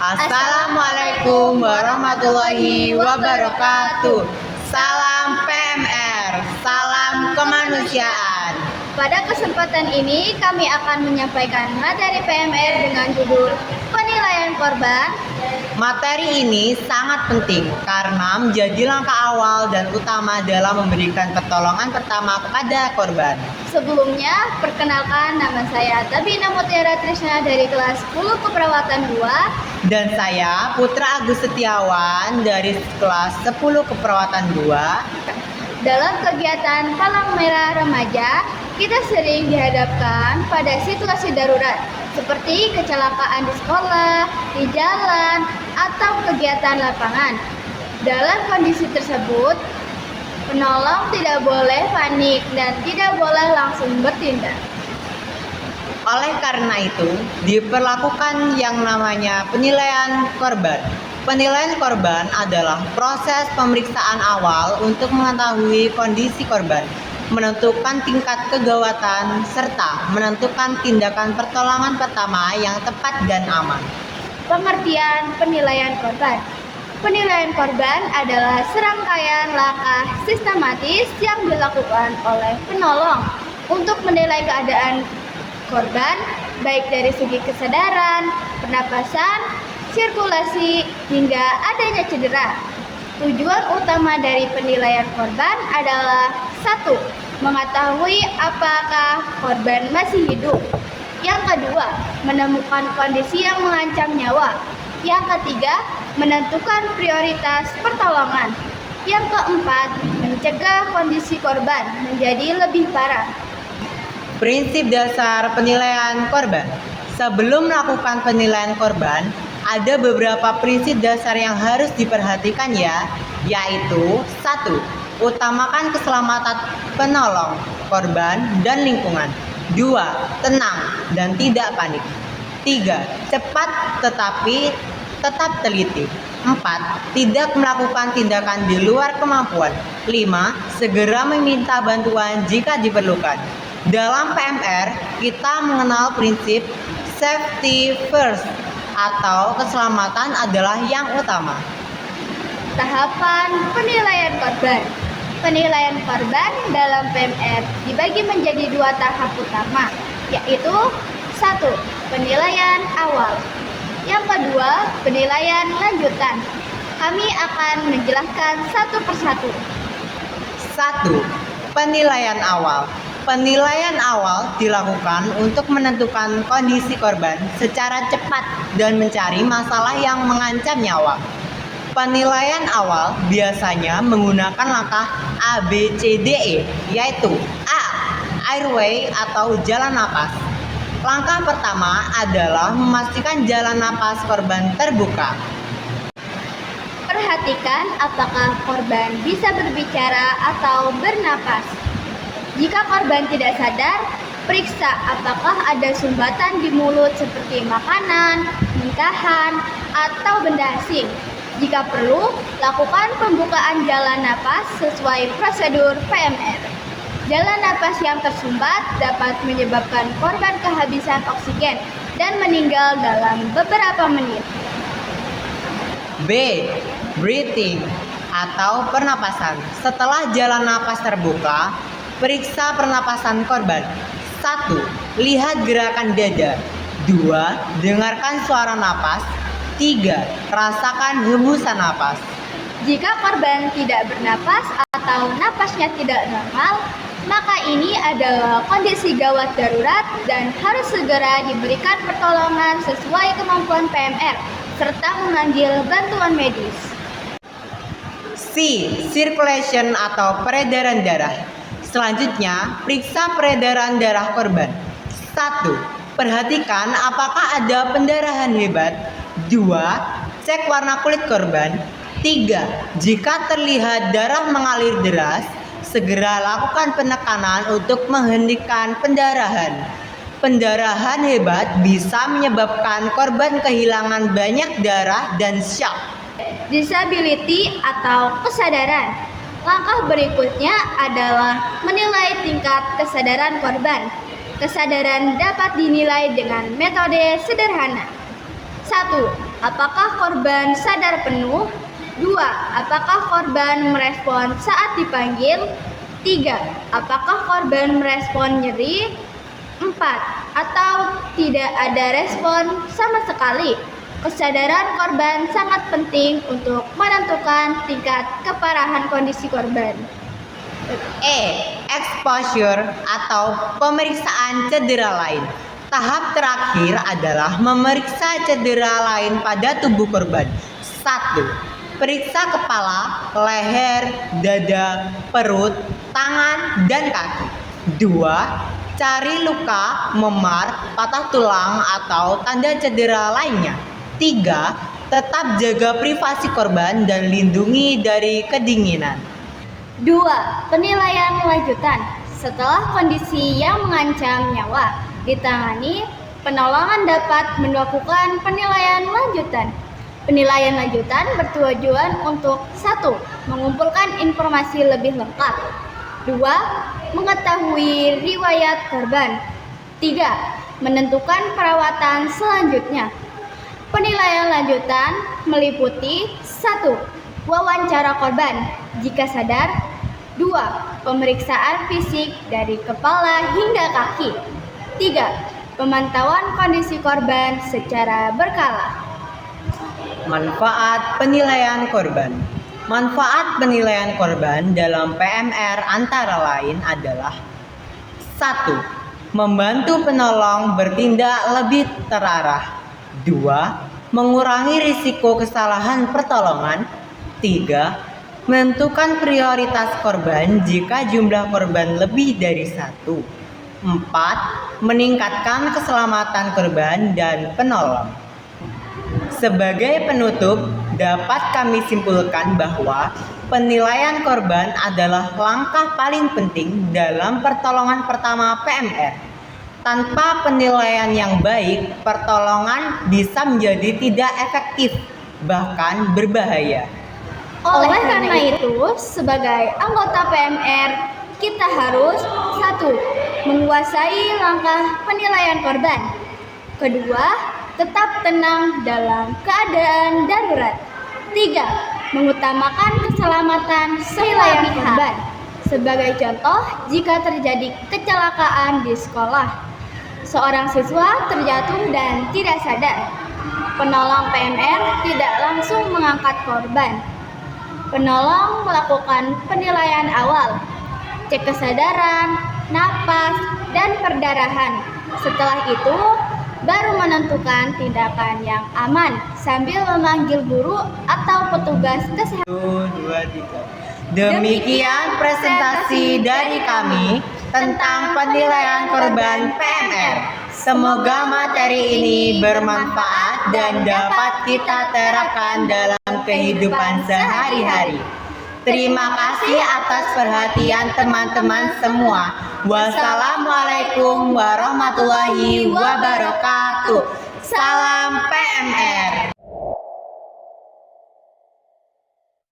Assalamualaikum warahmatullahi wabarakatuh. Salam PMR, salam kemanusiaan. Pada kesempatan ini kami akan menyampaikan materi PMR dengan judul penilaian korban. Materi ini sangat penting karena menjadi langkah awal dan utama dalam memberikan pertolongan pertama kepada korban. Sebelumnya, perkenalkan, nama saya Tabina Mutiara Trisna dari kelas 10 Keperawatan 2. Dan saya Putra Agus Setiawan dari kelas 10 Keperawatan 2. Dalam kegiatan Palang Merah Remaja, kita sering dihadapkan pada situasi darurat seperti kecelakaan di sekolah, di jalan, atau kegiatan lapangan. Dalam kondisi tersebut, penolong tidak boleh panik dan tidak boleh langsung bertindak. Oleh karena itu, diperlakukan yang namanya penilaian korban. Penilaian korban adalah proses pemeriksaan awal untuk mengetahui kondisi korban, menentukan tingkat kegawatan, serta menentukan tindakan pertolongan pertama yang tepat dan aman. Pengertian penilaian korban. Penilaian korban adalah serangkaian langkah sistematis yang dilakukan oleh penolong untuk menilai keadaan korban, baik dari segi kesadaran, pernapasan, sirkulasi, hingga adanya cedera. Tujuan utama dari penilaian korban adalah 1. Mengetahui apakah korban masih hidup. Yang kedua, menemukan kondisi yang mengancam nyawa. Yang ketiga, menentukan prioritas pertolongan. Yang keempat, mencegah kondisi korban menjadi lebih parah. Prinsip dasar penilaian korban. Sebelum melakukan penilaian korban, ada beberapa prinsip dasar yang harus diperhatikan yaitu 1. Utamakan keselamatan penolong, korban, dan lingkungan. 2. Tenang dan tidak panik. 3. Cepat tetapi tetap teliti. 4. Tidak melakukan tindakan di luar kemampuan. 5. Segera meminta bantuan jika diperlukan. Dalam PMR, kita mengenal prinsip safety first atau keselamatan adalah yang utama. Tahapan penilaian korban. Penilaian korban dalam PMR dibagi menjadi 2 tahap utama, yaitu 1. Penilaian awal. Yang kedua, penilaian lanjutan. Kami akan menjelaskan satu persatu. 1. Penilaian awal. Penilaian awal dilakukan untuk menentukan kondisi korban secara cepat dan mencari masalah yang mengancam nyawa. Penilaian awal biasanya menggunakan langkah A, B, C, D, E, yaitu A. Airway atau jalan napas. Langkah pertama adalah memastikan jalan napas korban terbuka. Perhatikan apakah korban bisa berbicara atau bernapas. Jika korban tidak sadar, periksa apakah ada sumbatan di mulut seperti makanan, muntahan, atau benda asing. Jika perlu, lakukan pembukaan jalan napas sesuai prosedur PMR. Jalan napas yang tersumbat dapat menyebabkan korban kehabisan oksigen dan meninggal dalam beberapa menit. B. Breathing atau pernapasan. Setelah jalan napas terbuka, periksa pernapasan korban. 1. Lihat gerakan dada. 2. Dengarkan suara napas. 3. Rasakan hembusan napas. Jika korban tidak bernapas atau napasnya tidak normal, maka ini adalah kondisi gawat darurat dan harus segera diberikan pertolongan sesuai kemampuan PMR serta memanggil bantuan medis. C. Circulation atau peredaran darah. Selanjutnya, periksa peredaran darah korban. 1. Perhatikan apakah ada pendarahan hebat. 2. Cek warna kulit korban. 3. Jika terlihat darah mengalir deras, segera lakukan penekanan untuk menghentikan pendarahan. Pendarahan hebat bisa menyebabkan korban kehilangan banyak darah dan shock. Disability atau kesadaran. Langkah berikutnya adalah menilai tingkat kesadaran korban. Kesadaran dapat dinilai dengan metode sederhana. 1. apakah korban sadar penuh? 2. Apakah korban merespon saat dipanggil? 3. Apakah korban merespon nyeri? 4. Atau tidak ada respon sama sekali? Kesadaran korban sangat penting untuk menentukan tingkat keparahan kondisi korban. Exposure atau pemeriksaan cedera lain. Tahap terakhir adalah memeriksa cedera lain pada tubuh korban. 1. Periksa kepala, leher, dada, perut, tangan, dan kaki. 2. Cari luka, memar, patah tulang, atau tanda cedera lainnya. 3. Tetap jaga privasi korban dan lindungi dari kedinginan. 2. Penilaian lanjutan. Setelah kondisi yang mengancam nyawa ditangani, penolongan dapat melakukan penilaian lanjutan. Penilaian lanjutan bertujuan untuk 1. Mengumpulkan informasi lebih lengkap. 2. Mengetahui riwayat korban. 3. Menentukan perawatan selanjutnya. Penilaian lanjutan meliputi 1. Wawancara korban jika sadar. 2. Pemeriksaan fisik dari kepala hingga kaki. 3. Pemantauan kondisi korban secara berkala. Manfaat penilaian korban. Manfaat penilaian korban dalam PMR antara lain adalah 1. Membantu penolong bertindak lebih terarah. 2. Mengurangi risiko kesalahan pertolongan. 3. Menentukan prioritas korban jika jumlah korban lebih dari 1. 4. Meningkatkan keselamatan korban dan penolong. Sebagai penutup, dapat kami simpulkan bahwa penilaian korban adalah langkah paling penting dalam pertolongan pertama PMR. Tanpa penilaian yang baik, pertolongan bisa menjadi tidak efektif, bahkan berbahaya. Oleh karena itu, sebagai anggota PMR, kita harus 1. Menguasai langkah penilaian korban. 2. Tetap tenang dalam keadaan darurat. 3. Mengutamakan keselamatan semua korban. Sebagai contoh, jika terjadi kecelakaan di sekolah, seorang siswa terjatuh dan tidak sadar, penolong PMR tidak langsung mengangkat korban. Penolong melakukan penilaian awal, cek kesadaran, napas, dan perdarahan. Setelah itu, baru menentukan tindakan yang aman sambil memanggil guru atau petugas kesehatan. 1, 2, 3. Demikian presentasi dari kami tentang penilaian korban PMR. Semoga materi ini bermanfaat dan dapat kita terapkan dalam kehidupan sehari-hari. Terima kasih atas perhatian teman-teman semua. Wassalamualaikum warahmatullahi wabarakatuh. Salam PMR.